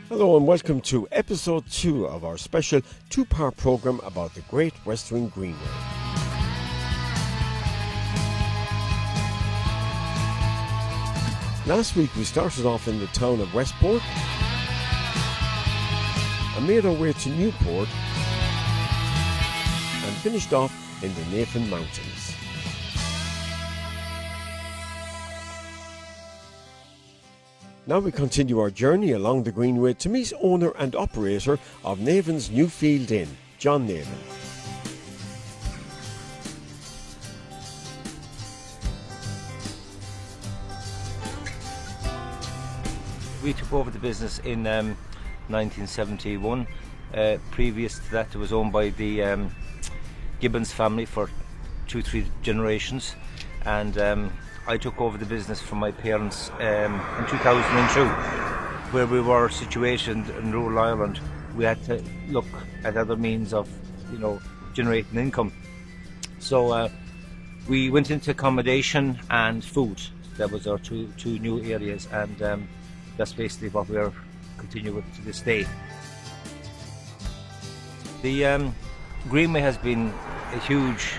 Hello and welcome to episode 2 of our special two-part programme about the Great Western Greenway. Last week we started off in the town of Westport and made our way to Newport and finished off in the Navins Mountains. Now we continue our journey along the Greenway to meet owner and operator of Navins Newfield Inn, John Navin. We took over the business in 1971. Previous to that, it was owned by the Gibbons family for 2-3 generations, and I took over the business from my parents in 2002. Where we were situated in rural Ireland, we had to look at other means of, generating income. So we went into accommodation and food. That was our two new areas, and that's basically what we are continuing with to this day. The Greenway has been a huge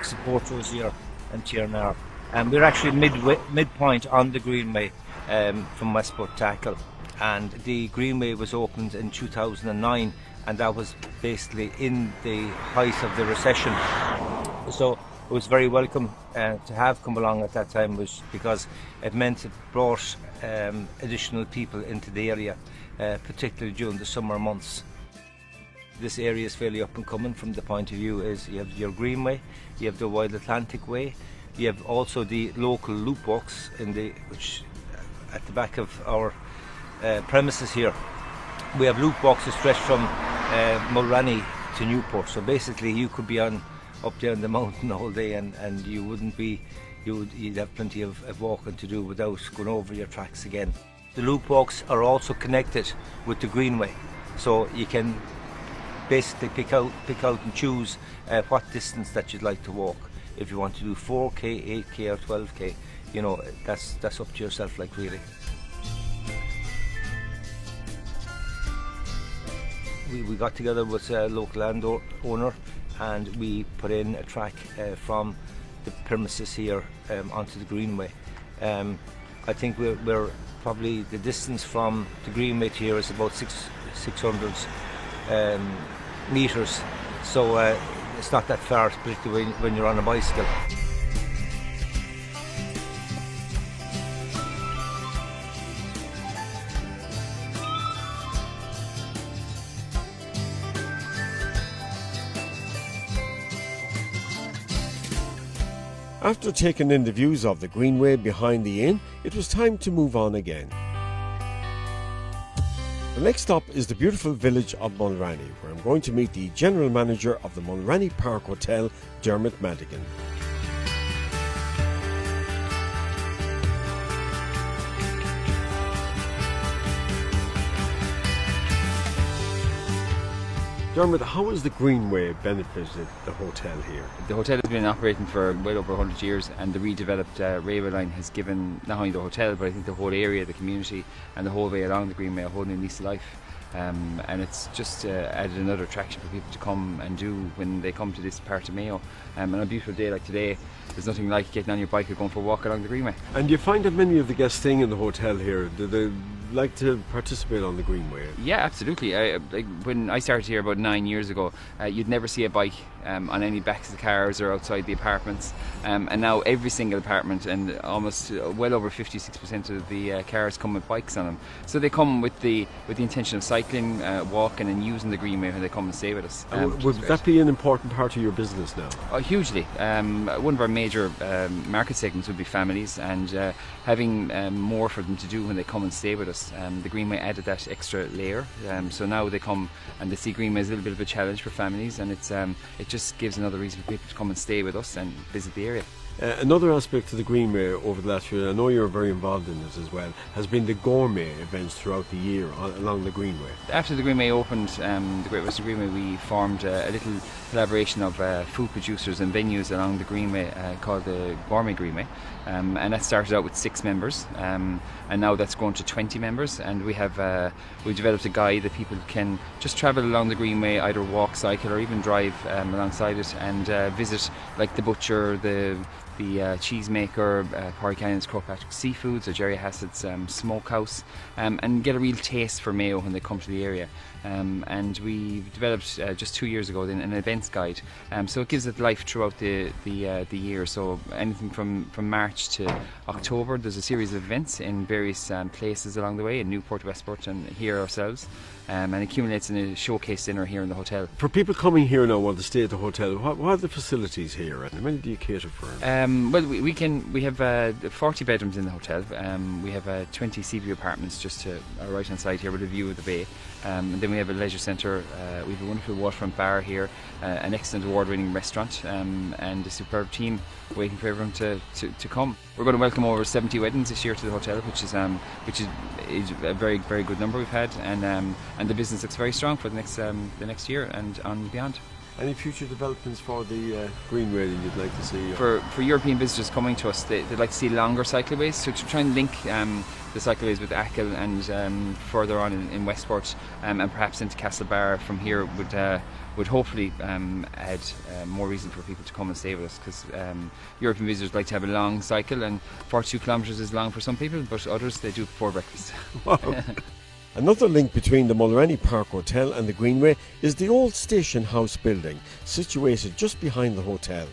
support to us here in TNR. We're actually midpoint on the Greenway from Westport to Achill, and the Greenway was opened in 2009, and that was basically in the height of the recession. So it was very welcome to have come along at that time, because it meant it brought additional people into the area, particularly during the summer months. This area is fairly up and coming from the point of view is you have your Greenway, you have the Wild Atlantic Way. You have also the local loop walks which at the back of our premises here. We have loop walks that stretch from Mulranny to Newport. So basically, you could be up there on the mountain all day, and you wouldn't be. You'd have plenty of walking to do without going over your tracks again. The loop walks are also connected with the Greenway, so you can basically pick out and choose what distance that you'd like to walk. If you want to do 4k, 8k or 12k, that's up to yourself, really. We got together with a local landowner and we put in a track from the premises here onto the Greenway. I think we're probably, the distance from the Greenway to here is about 600 metres. So it's not that far, particularly when you're on a bicycle. After taking in the views of the Greenway behind the inn, it was time to move on again. The next stop is the beautiful village of Monarigan, where I'm going to meet the General Manager of the Monarigan Park Hotel, Dermot Madigan. Dermot, how has the Greenway benefited the hotel here? The hotel has been operating for well over 100 years, and the redeveloped railway line has given not only the hotel, but I think the whole area, the community, and the whole way along the Greenway a whole new lease of life. And it's just added another attraction for people to come and do when they come to this part of Mayo. On a beautiful day like today, there's nothing like getting on your bike or going for a walk along the Greenway. And you find that many of the guests staying in the hotel here, do they like to participate on the Greenway? Yeah, absolutely. When I started here about 9 years ago, you'd never see a bike on any backs of the cars or outside the apartments, and now every single apartment and almost well over 56% of the cars come with bikes on them. So they come with the intention of cycling, walking and using the Greenway when they come and stay with us. Would that be an important part of your business now? Hugely. One of our major market segments would be families, and having more for them to do when they come and stay with us. The Greenway added that extra layer, so now they come and they see Greenway as a little bit of a challenge for families, and it just gives another reason for people to come and stay with us and visit the area. Another aspect to the Greenway over the last year, I know you're very involved in this as well, has been the gourmet events throughout the year along the Greenway. After the Greenway opened, the Great Western Greenway, we formed a little collaboration of food producers and venues along the Greenway called the Gourmet Greenway. and that started out with 6 members, and now that's grown to 20 members. And we have we developed a guide that people can just travel along the Greenway, either walk, cycle, or even drive alongside it, and visit like the butcher, the cheesemaker, Porry Canyon's Cropatrick Seafoods, or Jerry Hassett's Smokehouse, and get a real taste for Mayo when they come to the area. And we developed just 2 years ago an events guide, so it gives it life throughout the year. So anything from March to October, there's a series of events in various places along the way, in Newport, Westport, and here ourselves, and accumulates in a showcase dinner here in the hotel. For people coming here now want to stay at the hotel, what are the facilities here, and how many do you cater for? Well, we have 40 bedrooms in the hotel. We have 20 Seaview apartments just to our right hand side here with a view of the bay. And then we have a leisure centre. We have a wonderful waterfront bar here, an excellent award-winning restaurant, and a superb team waiting for everyone to come. We're going to welcome over 70 weddings this year to the hotel, which is a very, very good number we've had, and the business looks very strong for the next year and on beyond. Any future developments for the Greenway that you'd like to see? For European visitors coming to us, they'd like to see longer cycleways, so to try and link the cycleways with Achill and further on in Westport, and perhaps into Castlebar from here would hopefully add more reason for people to come and stay with us, because European visitors like to have a long cycle, and 42 kilometres is long for some people, but others they do before breakfast. Wow. Another link between the Mulranny Park Hotel and the Greenway is the old station house building, situated just behind the hotel.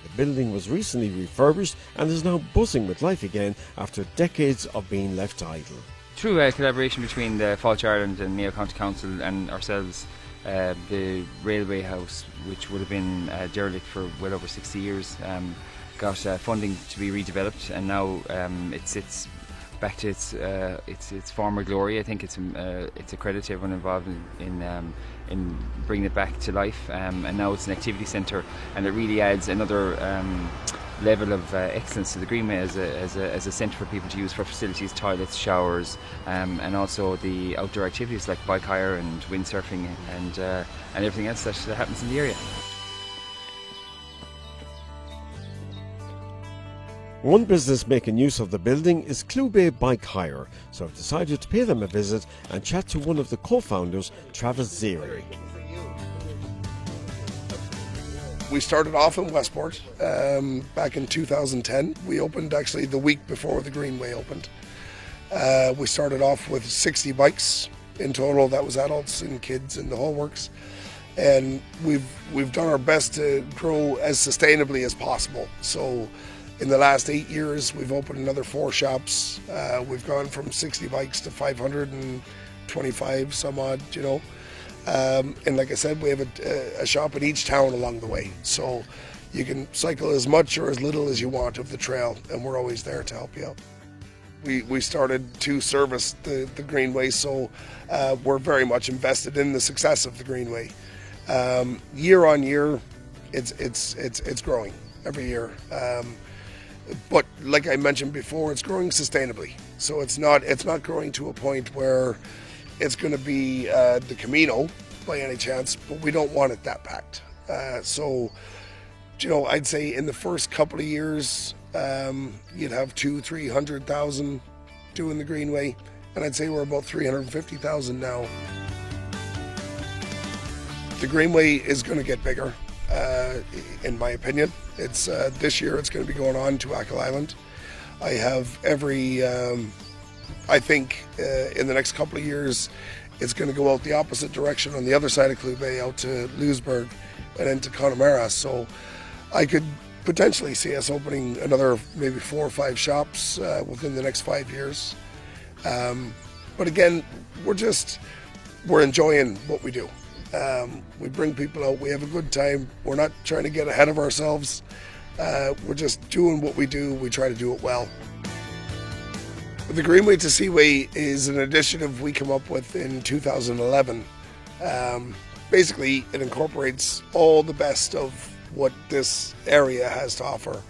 The building was recently refurbished and is now buzzing with life again after decades of being left idle. Through a collaboration between the Fáilte Ireland and Mayo County Council and ourselves, the railway house, which would have been derelict for well over 60 years, got funding to be redeveloped, and now it sits back to its former glory. I think it's a credit to everyone involved in bringing it back to life, and now it's an activity centre, and it really adds another level of excellence to the Greenway as a centre for people to use for facilities, toilets, showers, and also the outdoor activities like bike hire and windsurfing and everything else that happens in the area. One business making use of the building is Clube Bike Hire, so I've decided to pay them a visit and chat to one of the co-founders, Travis Zeri. We started off in Westport back in 2010. We opened actually the week before the Greenway opened. We started off with 60 bikes in total. That was adults and kids and the whole works. And we've done our best to grow as sustainably as possible. So in the last 8 years, we've opened another 4 shops. We've gone from 60 bikes to 525 some odd, you know. And like I said, we have a shop in each town along the way. So you can cycle as much or as little as you want of the trail, and we're always there to help you out. We started to service the Greenway, so we're very much invested in the success of the Greenway. Year on year, it's growing every year. But like I mentioned before, it's growing sustainably. So it's not growing to a point where it's going to be the Camino by any chance, but we don't want it that packed. So, you know, I'd say in the first couple of years, you'd have 200,000-300,000 doing the Greenway, and I'd say we're about 350,000 now. The Greenway is going to get bigger, in my opinion. It's this year it's going to be going on to Achill Island. I have I think in the next couple of years it's going to go out the opposite direction on the other side of Clube, out to Louisburg and into Connemara. So I could potentially see us opening another maybe 4 or 5 shops within the next 5 years. But again, we're enjoying what we do. We bring people out, we have a good time. We're not trying to get ahead of ourselves. We're just doing what we do. We try to do it well. The Greenway to Seaway is an initiative we came up with in 2011. Basically, it incorporates all the best of what this area has to offer.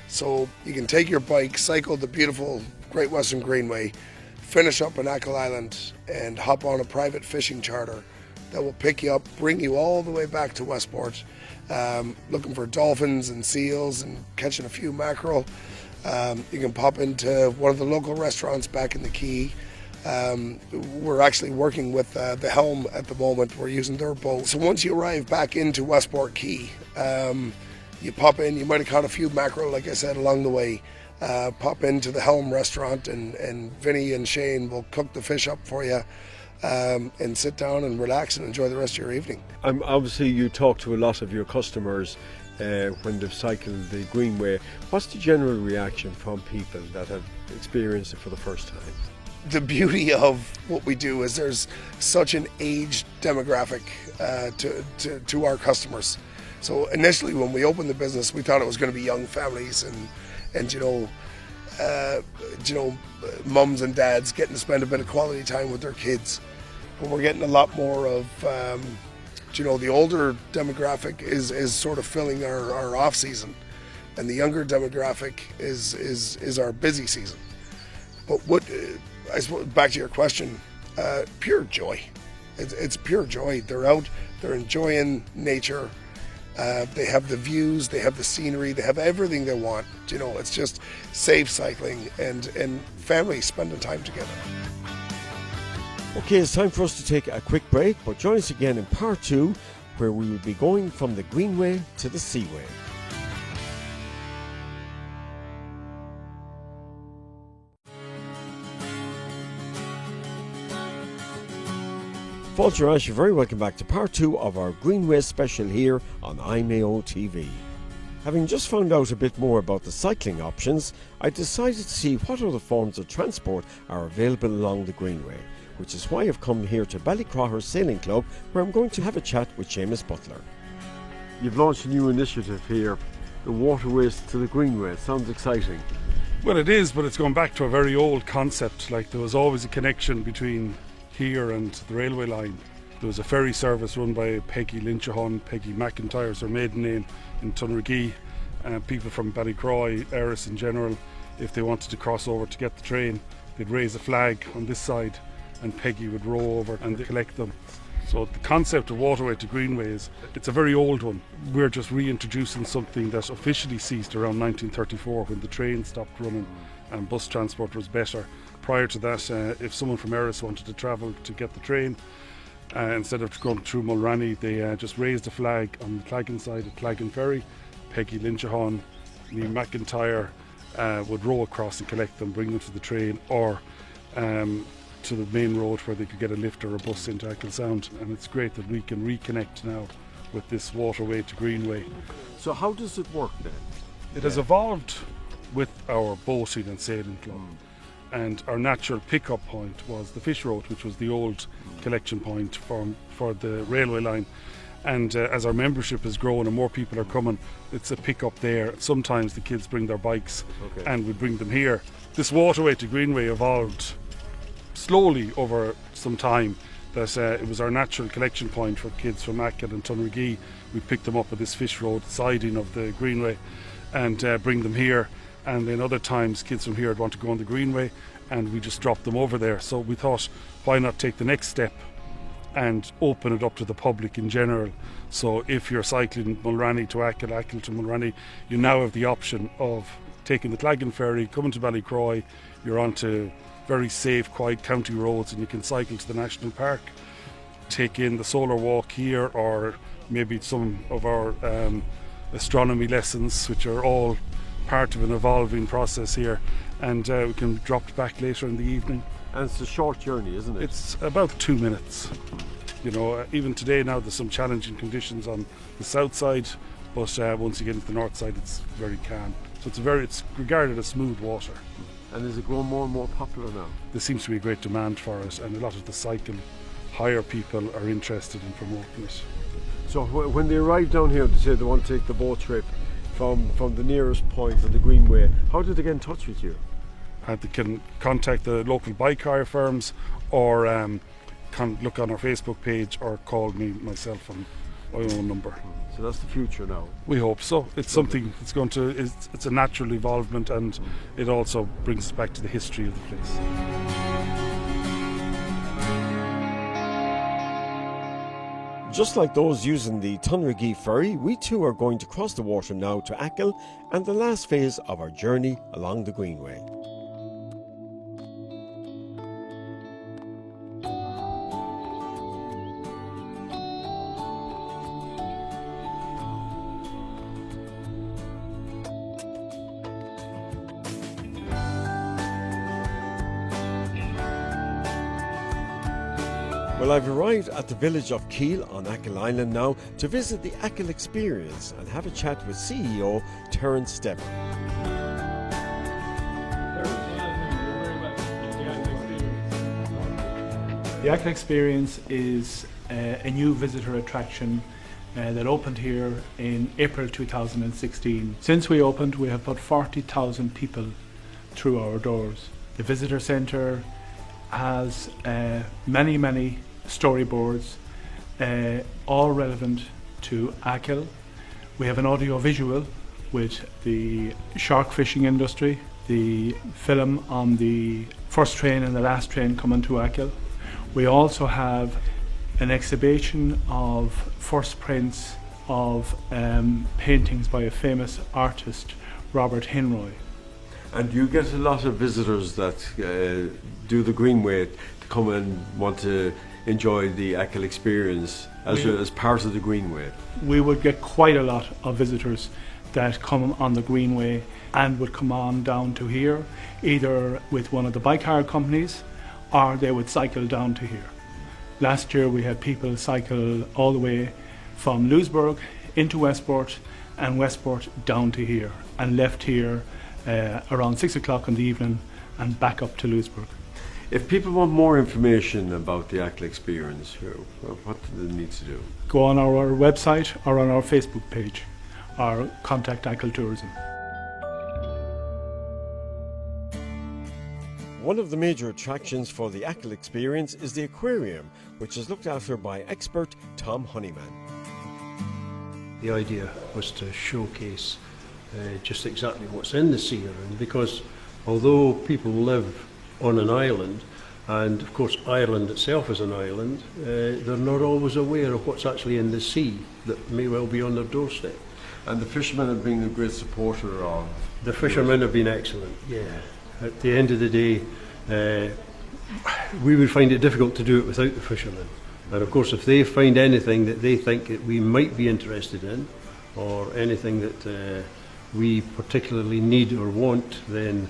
So you can take your bike, cycle the beautiful Great Western Greenway, finish up in Achill Island, and hop on a private fishing charter that will pick you up, bring you all the way back to Westport, looking for dolphins and seals and catching a few mackerel. You can pop into one of the local restaurants back in the quay. We're actually working with the Helm at the moment. We're using their boat. So once you arrive back into Westport Quay, you pop in. You might have caught a few mackerel, like I said, along the way. Pop into the Helm restaurant, and Vinny and Shane will cook the fish up for you, and sit down and relax and enjoy the rest of your evening. Obviously, you talk to a lot of your customers when they've cycled the Greenway. What's the general reaction from people that have experienced it for the first time? The beauty of what we do is there's such an age demographic to our customers. So initially, when we opened the business, we thought it was going to be young families and mums and dads getting to spend a bit of quality time with their kids. But we're getting a lot more of the older demographic is sort of filling our off season, and the younger demographic is our busy season. But what I suppose, back to your question, pure joy. It's pure joy. They're out, they're enjoying nature. They have the views, they have the scenery, they have everything they want. It's just safe cycling and families spending time together. Okay, it's time for us to take a quick break, but join us again in part 2, where we will be going from the Greenway to the Seaway. Fulcher, you're very welcome back to part 2 of our Greenway special here on IMayo TV. Having just found out a bit more about the cycling options, I decided to see what other forms of transport are available along the Greenway, which is why I've come here to Ballycroher Sailing Club, where I'm going to have a chat with Seamus Butler. You've launched a new initiative here, the Waterways to the Greenway. Sounds exciting. Well, it is, but it's going back to a very old concept. Like, there was always a connection between here and the railway line. There was a ferry service run by Peggy Lynchahon, Peggy McIntyre's her maiden name, in Tunragee. People from Ballycroy, Erris in general, if they wanted to cross over to get the train, they'd raise a flag on this side and Peggy would row over and collect them. So the concept of Waterway to Greenway it's a very old one. We're just reintroducing something that officially ceased around 1934 when the train stopped running and bus transport was better. Prior to that, if someone from Erris wanted to travel to get the train, instead of going through Mulranny, they just raised a flag on the Claggan side of Claggan Ferry. Peggy Lynchahon, Liam McIntyre would row across and collect them, bring them to the train, or to the main road where they could get a lift or a bus into Acklesound. And it's great that we can reconnect now with this Waterway to Greenway. So how does it work then? It has evolved with our boating and sailing club. And our natural pick-up point was the Fish Road, which was the old collection point for the railway line. And as our membership has grown and more people are coming, it's a pick-up there. Sometimes the kids bring their bikes and we bring them here. This Waterway to Greenway evolved slowly over some time. That it was our natural collection point for kids from Ackle and Tunragee. We picked them up at this Fish Road siding of the Greenway and bring them here. And then other times kids from here would want to go on the Greenway and we just dropped them over there. So we thought, why not take the next step and open it up to the public in general. So if you're cycling Mulranny to Ackle, Ackle to Mulranny, you now have the option of taking the Claggan Ferry, coming to Ballycroy. You're onto very safe, quiet county roads and you can cycle to the National Park, take in the solar walk here, or maybe some of our astronomy lessons, which are all part of an evolving process here, and we can drop it back later in the evening. And it's a short journey, isn't it? It's about 2 minutes. Even today now there's some challenging conditions on the south side, but once you get into the north side it's very calm. So it's regarded as smooth water. And is it growing more and more popular now? There seems to be a great demand for it, and a lot of the cycle hire people are interested in promoting it. So when they arrive down here, they say they want to take the boat trip from the nearest point of the Greenway, how do they get in touch with you? They can contact the local bike hire firms, or can look on our Facebook page, or call me myself on my own number. So that's the future now. We hope so. It's something that's it's a natural evolvement, and it also brings us back to the history of the place. Just like those using the Monarigan ferry, we too are going to cross the water now to Achill and the last phase of our journey along the Greenway. Well, I've arrived at the village of Kiel on Achill Island now to visit the IMayo Experience and have a chat with CEO Terence Dever. The IMayo Experience is a new visitor attraction that opened here in April 2016. Since we opened, we have put 40,000 people through our doors. The visitor centre has many storyboards, all relevant to Achill. We have an audio visual with the shark fishing industry, the film on the first train and the last train coming to Achill. We also have an exhibition of first prints of paintings by a famous artist, Robert Hinroy. And you get a lot of visitors that do the Greenway to come and want to enjoy the IMayo Experience as part of the Greenway. We would get quite a lot of visitors that come on the Greenway and would come on down to here, either with one of the bike hire companies or they would cycle down to here. Last year we had people cycle all the way from Louisburgh into Westport and Westport down to here and left here around 6 o'clock in the evening and back up to Louisburgh. If people want more information about the IMayo Experience, what do they need to do? Go on our website or on our Facebook page or contact Achill Tourism. One of the major attractions for the IMayo Experience is the Aquarium, which is looked after by expert Tom Honeyman. The idea was to showcase just exactly what's in the sea around, because although people live on an island, and of course Ireland itself is an island, they're not always aware of what's actually in the sea that may well be on their doorstep. And the fishermen have been a great supporter of... The fishermen have been excellent, yeah. At the end of the day, we would find it difficult to do it without the fishermen. And of course if they find anything that they think that we might be interested in, or anything that we particularly need or want, then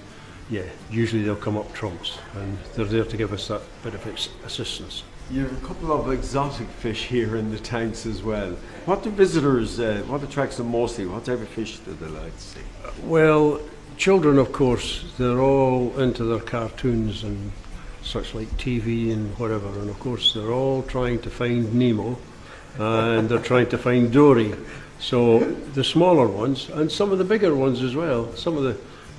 yeah, usually they'll come up trumps, and they're there to give us that bit of assistance. You have a couple of exotic fish here in the tanks as well. What do visitors, what attracts them mostly? What type of fish do they like to see? Well, children of course, they're all into their cartoons and such like TV and whatever, and of course they're all trying to find Nemo and they're trying to find Dory. So the smaller ones, and some of the bigger ones as well, some of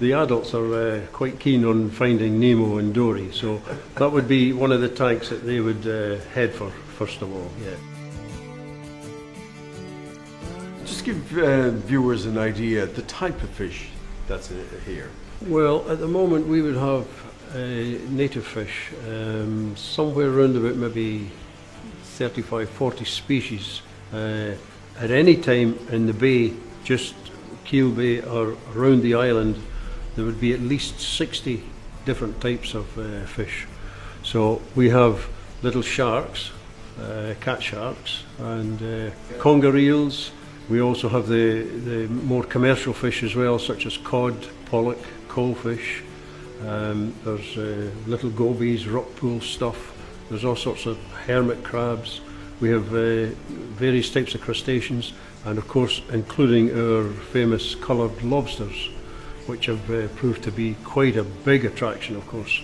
the adults are quite keen on finding Nemo and Dory, so that would be one of the tanks that they would head for first of all. Yeah. Just give viewers an idea the type of fish that's here. Well, at the moment we would have native fish, somewhere around about maybe 35-40 species at any time in the bay, just Kiel Bay or around the island. There would be at least 60 different types of fish. So we have little sharks, cat sharks, and conger eels. We also have the more commercial fish as well, such as cod, pollock, coalfish. There's little gobies, rock pool stuff. There's all sorts of hermit crabs. We have various types of crustaceans, and of course including our famous coloured lobsters, which have proved to be quite a big attraction, of course.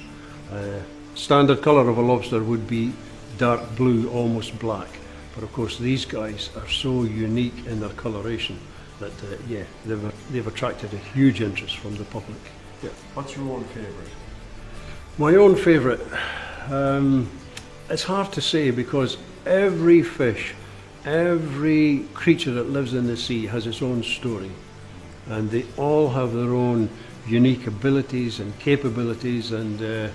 Standard colour of a lobster would be dark blue, almost black, but of course these guys are so unique in their coloration that yeah, they've attracted a huge interest from the public. Yeah. What's your own favourite? My own favourite? It's hard to say, because every fish, every creature that lives in the sea has its own story, and they all have their own unique abilities and capabilities, and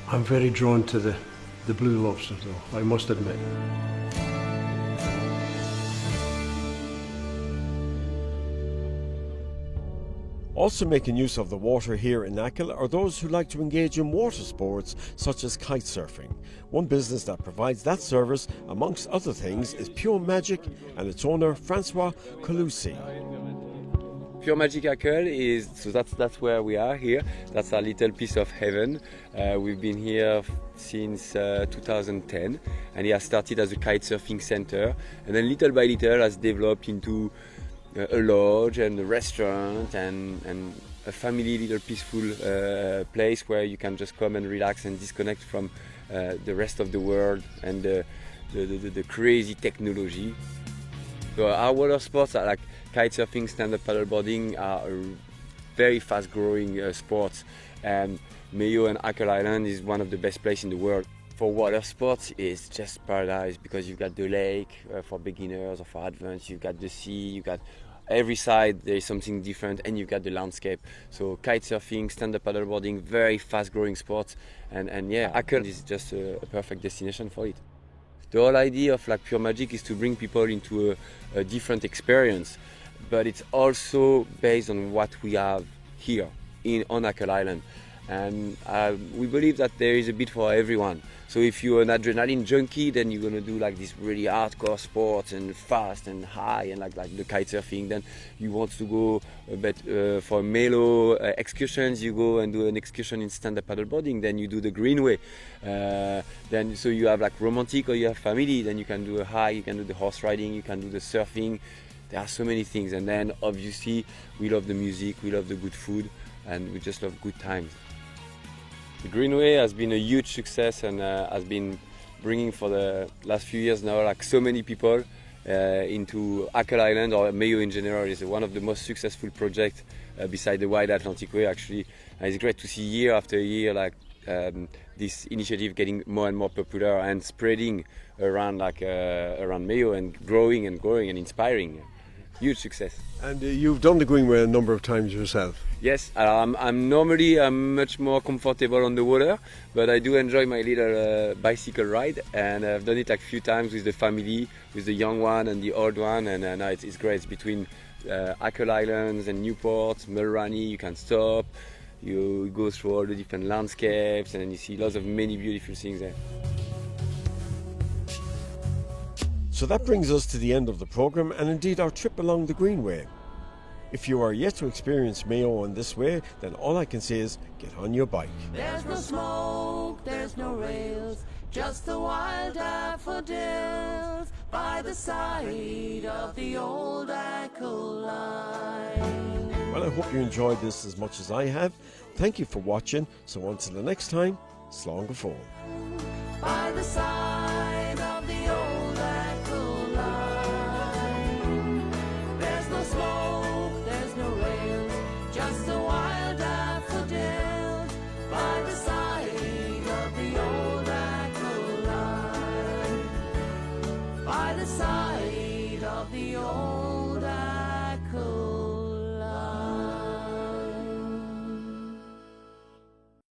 I'm very drawn to the blue lobster though, I must admit. Also making use of the water here in Achill are those who like to engage in water sports such as kite surfing. One business that provides that service, amongst other things, is Pure Magic and its owner Francois Colucci. Pure Magic Achill is, so that's where we are here. That's our little piece of heaven. We've been here since 2010, and it has started as a kite surfing center, and then little by little has developed into a lodge and a restaurant and a family little peaceful place where you can just come and relax and disconnect from the rest of the world and the crazy technology. So our water sports are like kite surfing, stand-up paddleboarding are very fast-growing sports, and Mayo and Achill Island is one of the best places in the world. For water sports, it's just paradise because you've got the lake for beginners or for advanced, you've got the sea, you've got every side there is something different, and you've got the landscape. So kite surfing, stand-up paddleboarding, very fast-growing sports, and yeah, Achill is just a perfect destination for it. The whole idea of like Pure Magic is to bring people into a different experience, but it's also based on what we have here on Achill Island. And we believe that there is a bit for everyone. So if you're an adrenaline junkie, then you're gonna do like this really hardcore sports and fast and high and like the kite surfing. Then you want to go a bit for mellow excursions, you go and do an excursion in stand-up paddleboarding. Then you do the Greenway. Then so you have like romantic or you have family. Then you can do a hike, you can do the horse riding, you can do the surfing. There are so many things. And then obviously we love the music, we love the good food, and we just love good times. The Greenway has been a huge success and has been bringing for the last few years now like so many people into Achill Island, or Mayo in general. Is one of the most successful projects beside the Wide Atlantic Way actually. And it's great to see year after year like this initiative getting more and more popular and spreading around around Mayo and growing and inspiring. Huge success. And you've done the Greenway a number of times yourself. Yes, I'm normally much more comfortable on the water, but I do enjoy my little bicycle ride, and I've done it like a few times with the family, with the young one and the old one, and it's great. It's between Achill Islands and Newport, Mulroney. You can stop, you go through all the different landscapes, and you see lots of many beautiful things there. So that brings us to the end of the programme and indeed our trip along the Greenway. If you are yet to experience Mayo on this way, then all I can say is get on your bike. There's no smoke, there's no rails, just the wild daffodils by the side of the old Achill line. Well, I hope you enjoyed this as much as I have. Thank you for watching. So until the next time, slán go fóill. By the side